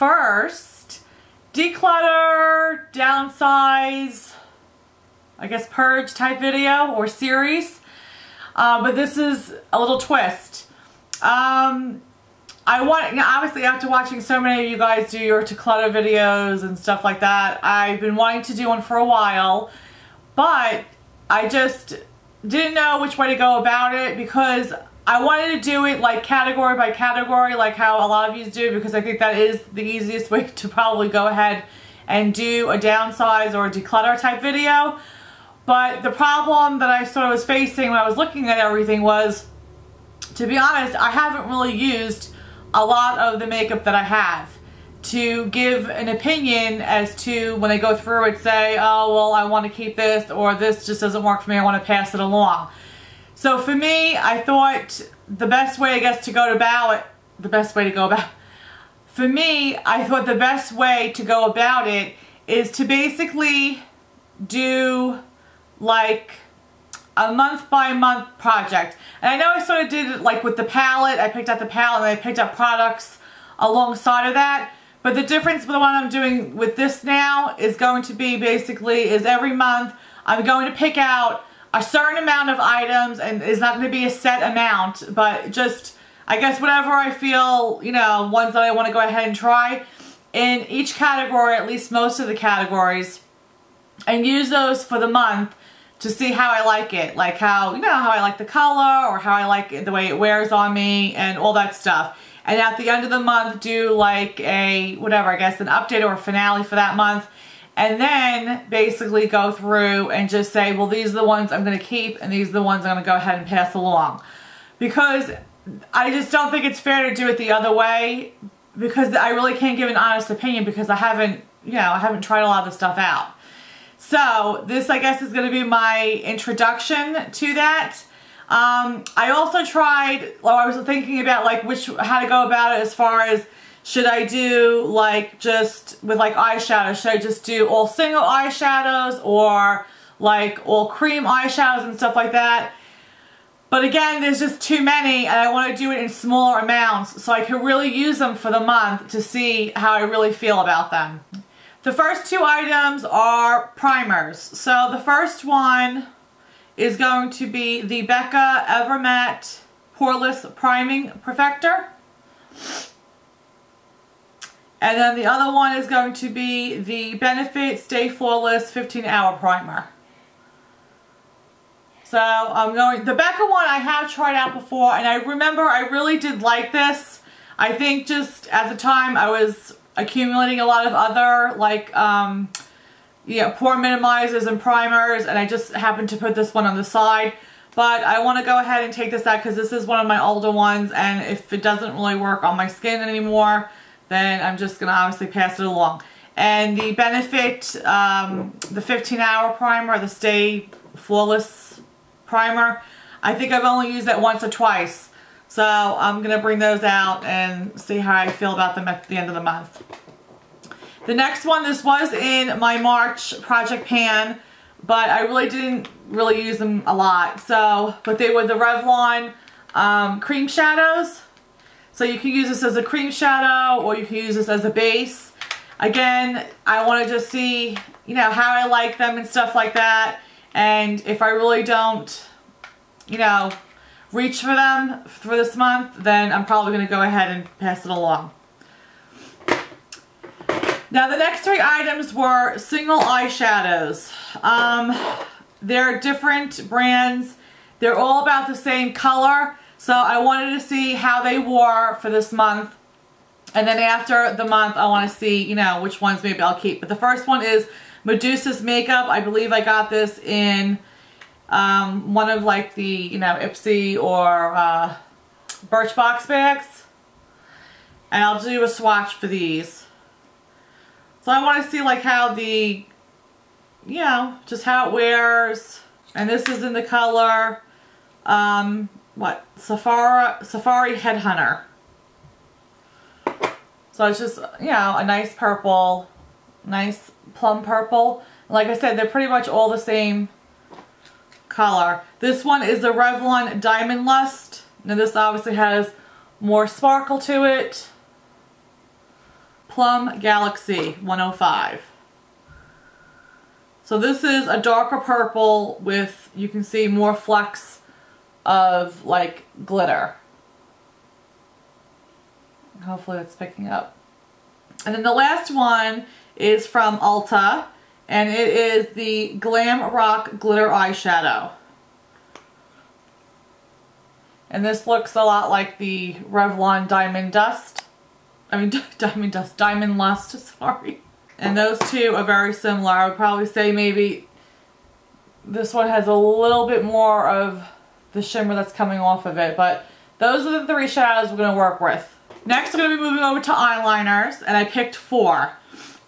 first declutter, downsize, I guess purge type video or series. But this is a little twist. Obviously after watching so many of you guys do your declutter videos and stuff like that, I've been wanting to do one for a while, but I just didn't know which way to go about it, because I wanted to do it like category by category, like how a lot of you do, because I think that is the easiest way to probably go ahead and do a downsize or a declutter type video. But the problem that I sort of was facing when I was looking at everything was, to be honest, I haven't really used a lot of the makeup that I have to give an opinion as to, when I go through it, say, oh, well, I want to keep this, or this just doesn't work for me, I want to pass it along. So for me, I thought the best way, I guess, to go about it, for me, I thought the best way to go about it is to basically do like a month by month project. And I know I sort of did it like with the palette. I picked out the palette and I picked up products alongside of that. But the difference with the one I'm doing with this now is going to be basically is every month I'm going to pick out a certain amount of items, and it's not going to be a set amount, but just, I guess, whatever I feel, you know, ones that I want to go ahead and try in each category, at least most of the categories, and use those for the month to see how I like it. Like how, you know, how I like the color, or how I like it, the way it wears on me, and all that stuff. And at the end of the month, do like a, whatever, I guess, an update or a finale for that month. And then basically go through and just say, well, these are the ones I'm going to keep, and these are the ones I'm going to go ahead and pass along. Because I just don't think it's fair to do it the other way, because I really can't give an honest opinion, because I haven't, you know, I haven't tried a lot of the stuff out. So this, I guess, is going to be my introduction to that. I also tried, well, I was thinking about like how to go about it as far as, should I do like just with like eyeshadows? Should I just do all single eyeshadows, or like all cream eyeshadows and stuff like that? But again, there's just too many, and I want to do it in smaller amounts so I can really use them for the month to see how I really feel about them. The first two items are primers. So the first one is going to be the Becca Ever Matte Poreless Priming Perfector. And then the other one is going to be the Benefit Stay Flawless 15-Hour Primer. So I'm going, the Becca one I have tried out before, and I remember I really did like this. I think just at the time I was accumulating a lot of other like yeah, pore minimizers and primers, and I just happened to put this one on the side. But I want to go ahead and take this out because this is one of my older ones, and if it doesn't really work on my skin anymore, then I'm just going to obviously pass it along. And the Benefit, the 15-Hour Primer, the Stay Flawless Primer, I think I've only used that once or twice. So I'm going to bring those out and see how I feel about them at the end of the month. The next one, this was in my March project pan, but I really didn't use them a lot. So, but they were the Revlon cream shadows. So you can use this as a cream shadow, or you can use this as a base. Again, I want to just see, you know, how I like them and stuff like that. And if I really don't, you know, reach for them for this month, then I'm probably going to go ahead and pass it along. Now the next three items were single eyeshadows. They're different brands. They're all about the same color. So I wanted to see how they wore for this month. And then after the month, I want to see, you know, which ones maybe I'll keep. But the first one is Medusa's Makeup. I believe I got this in one of like the, you know, Ipsy or Birchbox bags. And I'll do a swatch for these. So I want to see like how the, you know, just how it wears. And this is in the color, what? Safari Headhunter. So it's just, you know, a nice purple, nice plum purple. Like I said, they're pretty much all the same color. This one is the Revlon Diamond Lust. Now this obviously has more sparkle to it. Plum Galaxy 105. So this is a darker purple with, you can see more flecks of like glitter. Hopefully it's picking up. And then the last one is from Ulta, and it is the Glam Rock Glitter Eyeshadow. And this looks a lot like the Revlon Diamond Dust. Diamond Lust, sorry. And those two are very similar. I would probably say maybe this one has a little bit more of the shimmer that's coming off of it, but those are the three shadows we're going to work with. Next, we're going to be moving over to eyeliners, and I picked 4.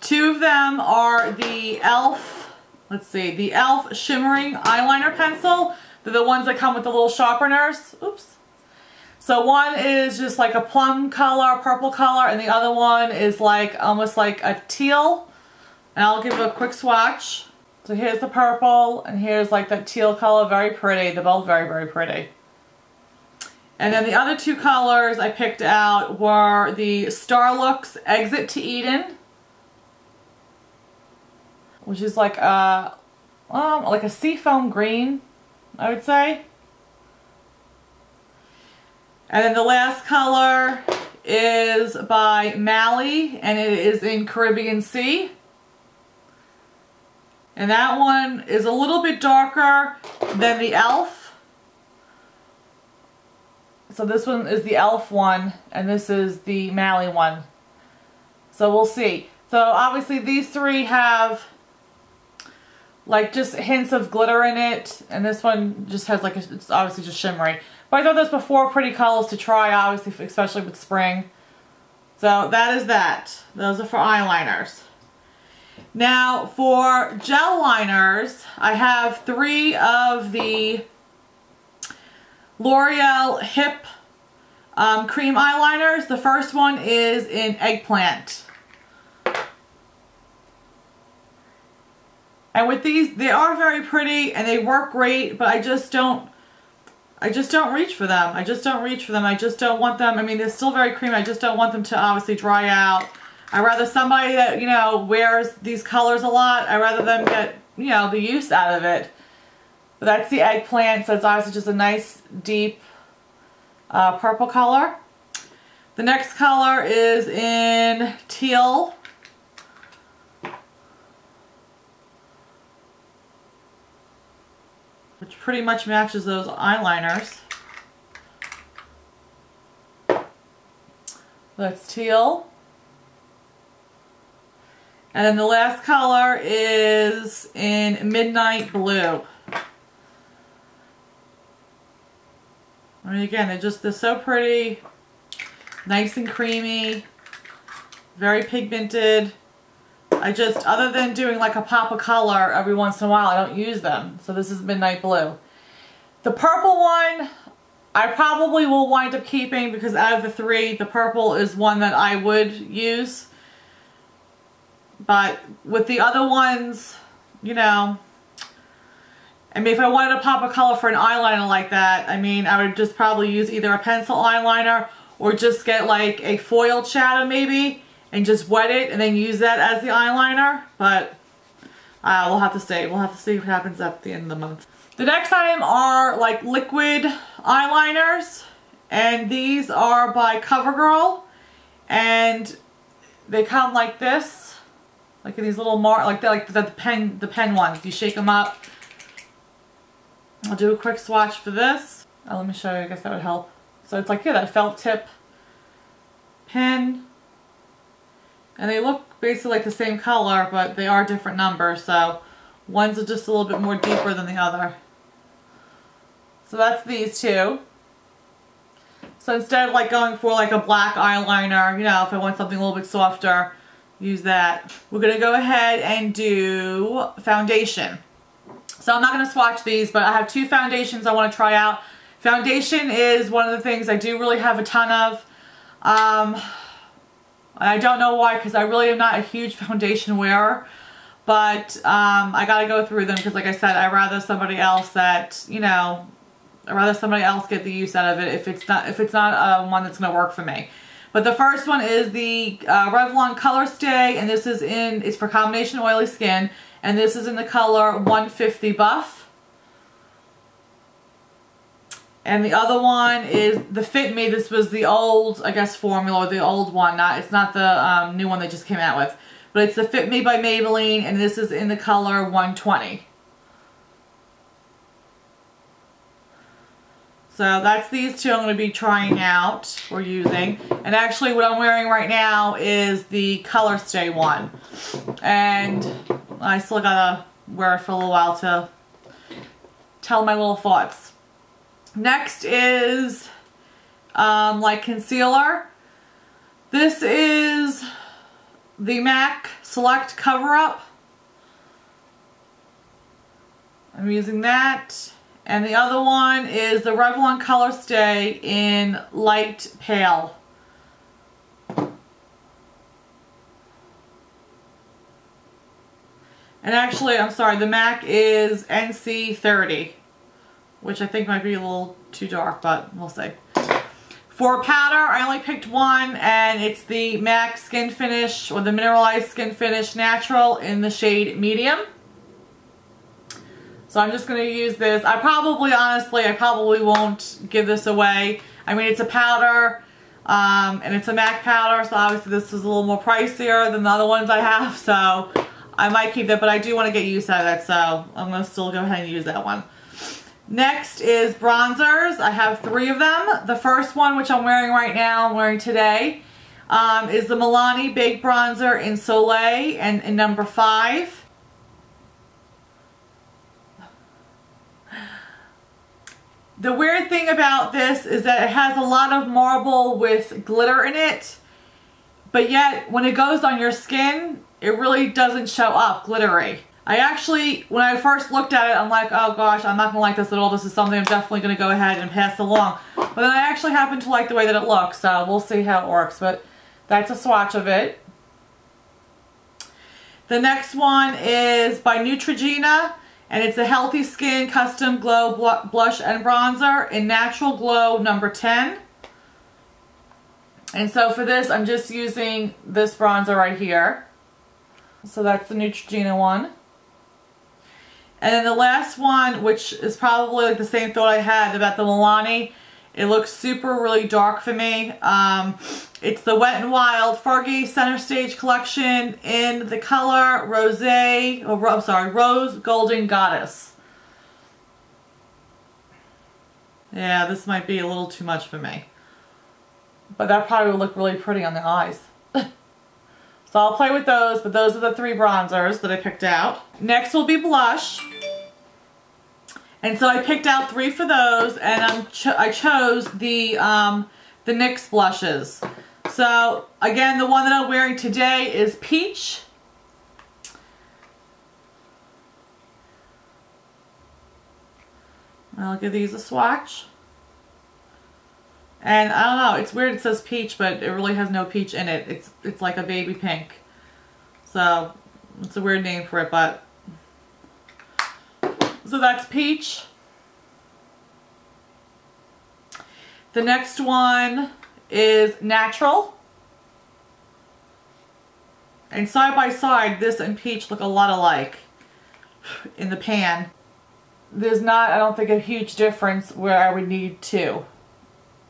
2 of them are the e.l.f., let's see, the e.l.f. Shimmering Eyeliner Pencil. They're the ones that come with the little sharpeners. Oops. So one is just like a plum color, purple color, and the other one is like almost like a teal. And I'll give it a quick swatch. So here's the purple, and here's like that teal color, very pretty. They're both very, very pretty. And then the other 2 colors I picked out were the Starlooks Exit to Eden, which is like a seafoam green, I would say. And then the last color is by Mally, and it is in Caribbean Sea. And that one is a little bit darker than the e.l.f. So this one is the e.l.f. one, and this is the Mally one. So we'll see. So obviously these 3 have like just hints of glitter in it, and this one just has like it's obviously just shimmery. But I thought those were 4 pretty colors to try, obviously, especially with spring. So that is that. Those are for eyeliners. Now for gel liners, I have 3 of the L'Oreal Hip cream eyeliners. The first one is in Eggplant. And with these, they are very pretty and they work great, but I just don't reach for them. I just don't want them. I mean, they're still very creamy. I just don't want them to obviously dry out. I'd rather somebody that, you know, wears these colors a lot, I'd rather them get, you know, the use out of it. But that's the Eggplant, so it's obviously just a nice, deep purple color. The next color is in Teal. Which pretty much matches those eyeliners. That's Teal. And then the last color is in Midnight Blue. I mean, again, they're so pretty, nice and creamy, very pigmented. Other than doing like a pop of color every once in a while, I don't use them. So this is Midnight Blue. The purple one, I probably will wind up keeping because out of the 3, the purple is one that I would use. But with the other ones, you know, I mean, if I wanted to pop a color for an eyeliner like that, I mean, I would just probably use either a pencil eyeliner or just get like a foiled shadow maybe and just wet it and then use that as the eyeliner. But we'll have to see. We'll have to see what happens at the end of the month. The next item are like liquid eyeliners, and these are by CoverGirl, and they come like this, like in these little like the pen ones. You shake them up. I'll do a quick swatch for this. Let me show you. I guess that would help. So it's like, yeah, that felt tip pen. And they look basically like the same color, but they are different numbers. So one's are just a little bit more deeper than the other. So that's these 2. So instead of like going for like a black eyeliner, you know, if I want something a little bit softer, use that. We're going to go ahead and do foundation. So I'm not going to swatch these, but I have 2 foundations I want to try out. Foundation is one of the things I do really have a ton of. I don't know why, because I really am not a huge foundation wearer. But I got to go through them because, like I said, I'd rather somebody else that, you know, I'd rather somebody else get the use out of it if it's not one that's going to work for me. But the first one is the Revlon Color Stay, and this is it's for combination oily skin, and this is in the color 150 Buff. And the other one is the Fit Me. This was the old, I guess, formula, or the old one. It's not the new one they just came out with. But it's the Fit Me by Maybelline, and this is in the color 120. So that's these two I'm going to be trying out or using. And actually what I'm wearing right now is the Color Stay one. And I still gotta wear it for a little while to tell my little thoughts. Next is like concealer. This is the MAC Select Cover Up. I'm using that. And the other one is the Revlon Color Stay in Light Pale. And actually, I'm sorry, the MAC is NC30, which I think might be a little too dark, but we'll see. For powder, I only picked one, and it's the MAC Skin Finish, or the Mineralized Skin Finish Natural in the shade Medium. So I'm just going to use this. Honestly, I probably won't give this away. I mean, it's a powder, and it's a MAC powder, so obviously this is a little more pricier than the other ones I have, so I might keep that, but I do want to get use out of it, so I'm going to still go ahead and use that one. Next is bronzers. I have 3 of them. The first one, which I'm wearing right now, I'm wearing today, is the Milani Baked Bronzer in Soleil, and in number 5. The weird thing about this is that it has a lot of marble with glitter in it, but yet when it goes on your skin, it really doesn't show up glittery. I actually, when I first looked at it, I'm like, oh gosh, I'm not going to like this at all. This is something I'm definitely going to go ahead and pass along. But then I actually happen to like the way that it looks, so we'll see how it works. But that's a swatch of it. The next one is by Neutrogena. And it's a Healthy Skin Custom Glow Blush and Bronzer in Natural Glow number 10. And so for this, I'm just using this bronzer right here. So that's the Neutrogena one. And then the last one, which is probably like the same thought I had about the Milani. It looks really dark for me. It's the Wet n Wild Fergie Center Stage Collection in the color Rose Golden Goddess. Yeah, this might be a little too much for me. But that probably would look really pretty on the eyes. So I'll play with those, but those are the 3 bronzers that I picked out. Next will be blush. And so I picked out 3 for those, and I chose the NYX blushes. So again, the one that I'm wearing today is Peach. I'll give these a swatch. And I don't know, it's weird it says peach, but it really has no peach in it. It's like a baby pink. So it's a weird name for it, but so that's Peach. The next one is Natural. And side by side, this and Peach look a lot alike in the pan. There's not, I don't think, a huge difference where I would need 2.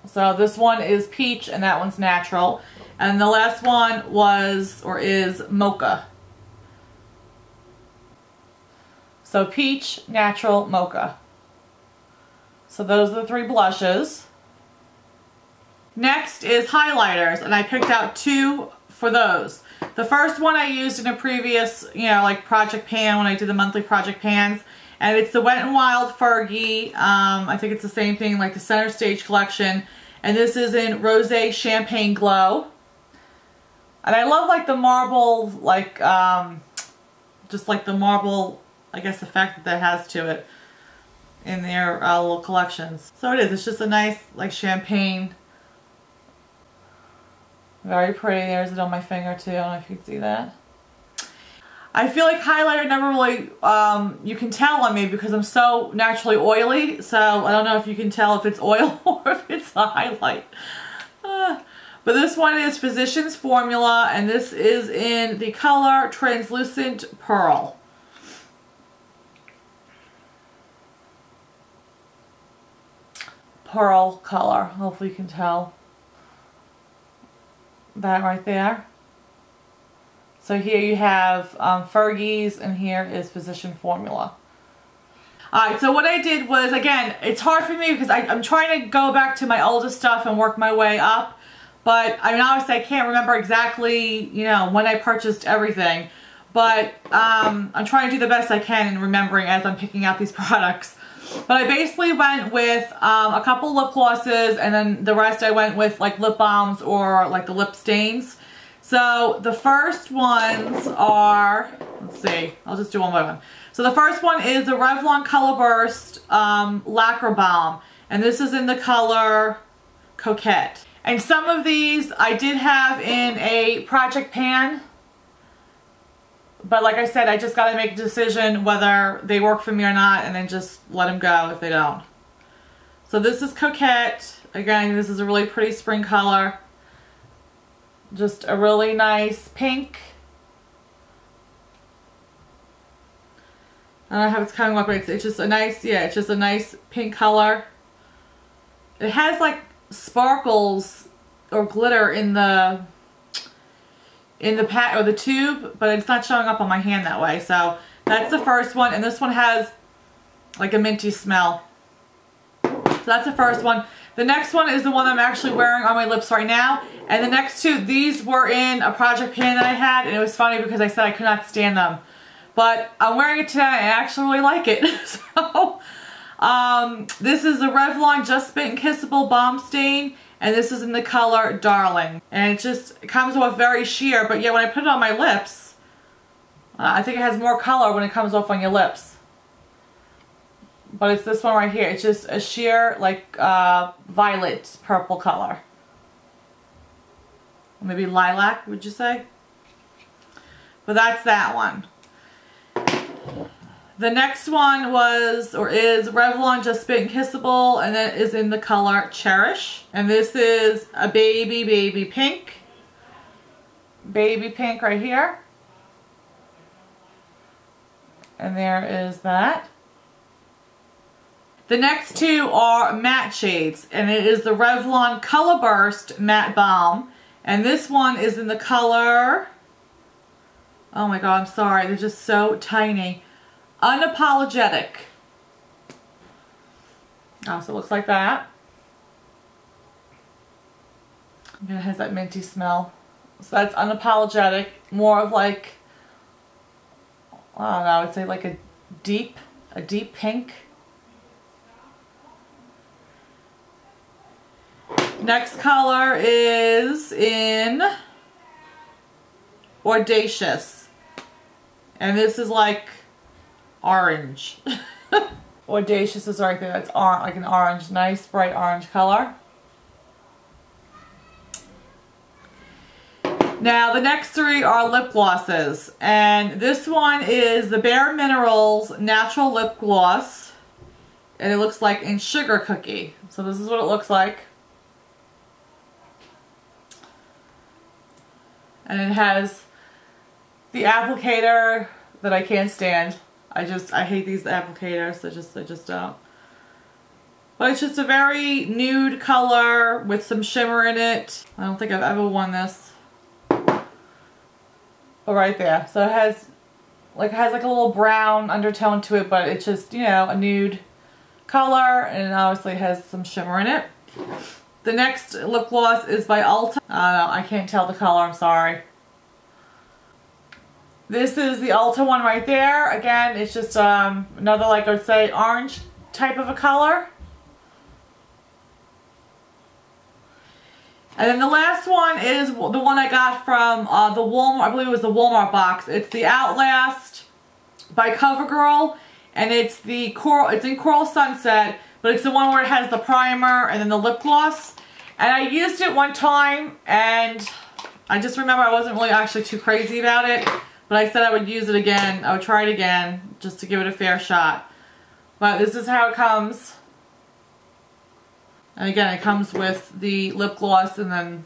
So this one is Peach and that one's Natural. And the last one was, or is, Mocha. So Peach, Natural, Mocha. So those are the 3 blushes. Next is highlighters, and I picked out 2 for those. The first one I used in a previous, like project pan when I did the monthly project pans. And it's the Wet n Wild Fergie. I think it's the same thing, like the Center Stage collection. And this is in Rosé Champagne Glow. And I love like the marble, like, just like the marble, I guess, effect that has to it in their little collections. So it is. It's just a nice, like, champagne. Very pretty. There's it on my finger too. I don't know if you can see that. I feel like highlighter never really, you can tell on me because I'm so naturally oily. So I don't know if you can tell if it's oil or if it's a highlight. But this one is Physicians Formula, and this is in the color Translucent Pearl. Pearl color, hopefully you can tell. That right there. So here you have Fergie's, and here is Physician Formula. Alright, so what I did was, again, it's hard for me because I'm trying to go back to my oldest stuff and work my way up. But, I mean, obviously I can't remember exactly, you know, when I purchased everything. But I'm trying to do the best I can in remembering as I'm picking out these products. But I basically went with a couple lip glosses, and then the rest I went with like lip balms or like the lip stains. So the first ones are, let's see, I'll just do one by one. So the first one is the Revlon Color Burst Lacquer Balm, and this is in the color Coquette. And some of these I did have in a project pan, but like I said, I just got to make a decision whether they work for me or not, and then just let them go if they don't. So this is Coquette. Again, this is a really pretty spring color. Just a really nice pink. I don't know how it's coming up, but it's just a nice, yeah, it's just a nice pink color. It has like sparkles or glitter in the pack or the tube, but it's not showing up on my hand that way. So that's the first one, and this one has like a minty smell. So that's the first one. The next one is the one I'm actually wearing on my lips right now, and the next two, these were in a project pan that I had, and it was funny because I said I could not stand them, but I'm wearing it today and I actually really like it. So this is the Revlon Just Spit and Kissable Balm Stain, and this is in the color Darling. And it comes off very sheer, but yeah, when I put it on my lips, I think it has more color when it comes off on your lips. But it's this one right here. It's just a sheer, like, violet purple color. Maybe lilac, would you say? But that's that one. The next one was, or is, Revlon Just Spit and Kissable, and that is in the color Cherish. And this is a baby pink. Baby pink right here. And there is that. The next two are matte shades, and it is the Revlon Color Burst Matte Balm. And this one is in the color, oh my god, I'm sorry, they're just so tiny. Unapologetic. Oh, so it looks like that. And it has that minty smell. So that's Unapologetic. More of like, I don't know, I would say like a deep pink. Next color is in Audacious. And this is like orange. Audacious is right there. That's like an orange, nice bright orange color. Now the next three are lip glosses, and this one is the Bare Minerals Natural Lip Gloss, and it looks like in Sugar Cookie. So this is what it looks like. And it has the applicator that I can't stand. I hate these applicators. I just don't. But it's just a very nude color with some shimmer in it. I don't think I've ever worn this. But right there. So it has like a little brown undertone to it, but it's just, you know, a nude color, and it obviously has some shimmer in it. The next lip gloss is by Ulta. I can't tell the color, I'm sorry. This is the Ulta one right there. Again, it's just another, like I would say, orange type of a color. And then the last one is the one I got from the Walmart, I believe it was the Walmart box. It's the Outlast by CoverGirl, and it's in Coral Sunset, but it's the one where it has the primer and then the lip gloss. And I used it one time, and I just remember I wasn't really actually too crazy about it, but I said I would use it again. I would try it again just to give it a fair shot. But this is how it comes. And again, it comes with the lip gloss and then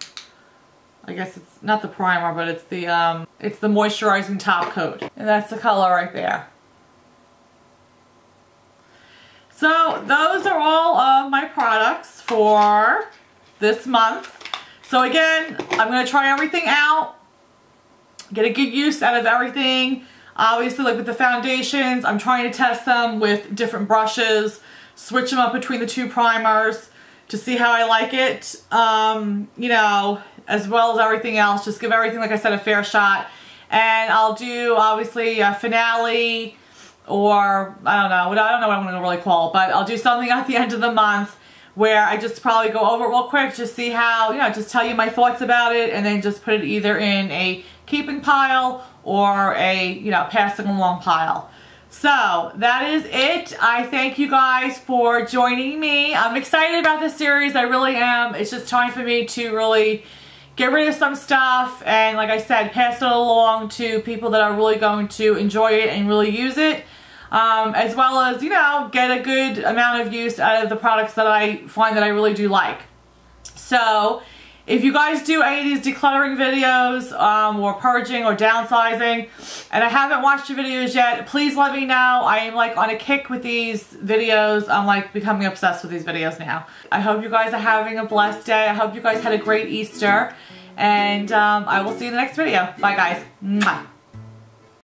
I guess it's not the primer, but it's the moisturizing top coat. And that's the color right there. So those are all of my products for this month. So again, I'm going to try everything out, get a good use out of everything. Obviously, like with the foundations, I'm trying to test them with different brushes, switch them up between the two primers to see how I like it, you know, as well as everything else. Just give everything, like I said, a fair shot. And I'll do, obviously, a finale, or I don't know what I'm going to really call it, but I'll do something at the end of the month where I just probably go over it real quick, just see how, you know, just tell you my thoughts about it, and then just put it either in a keeping pile or a, you know, passing along pile. So that is it. I thank you guys for joining me. I'm excited about this series. I really am. It's just time for me to really get rid of some stuff and, like I said, pass it along to people that are really going to enjoy it and really use it. As well as, you know, get a good amount of use out of the products that I find that I really do like. So if you guys do any of these decluttering videos, or purging or downsizing, and I haven't watched your videos yet, please let me know. I am like on a kick with these videos. I'm like becoming obsessed with these videos now. I hope you guys are having a blessed day. I hope you guys had a great Easter. And I will see you in the next video. Bye guys. Mwah.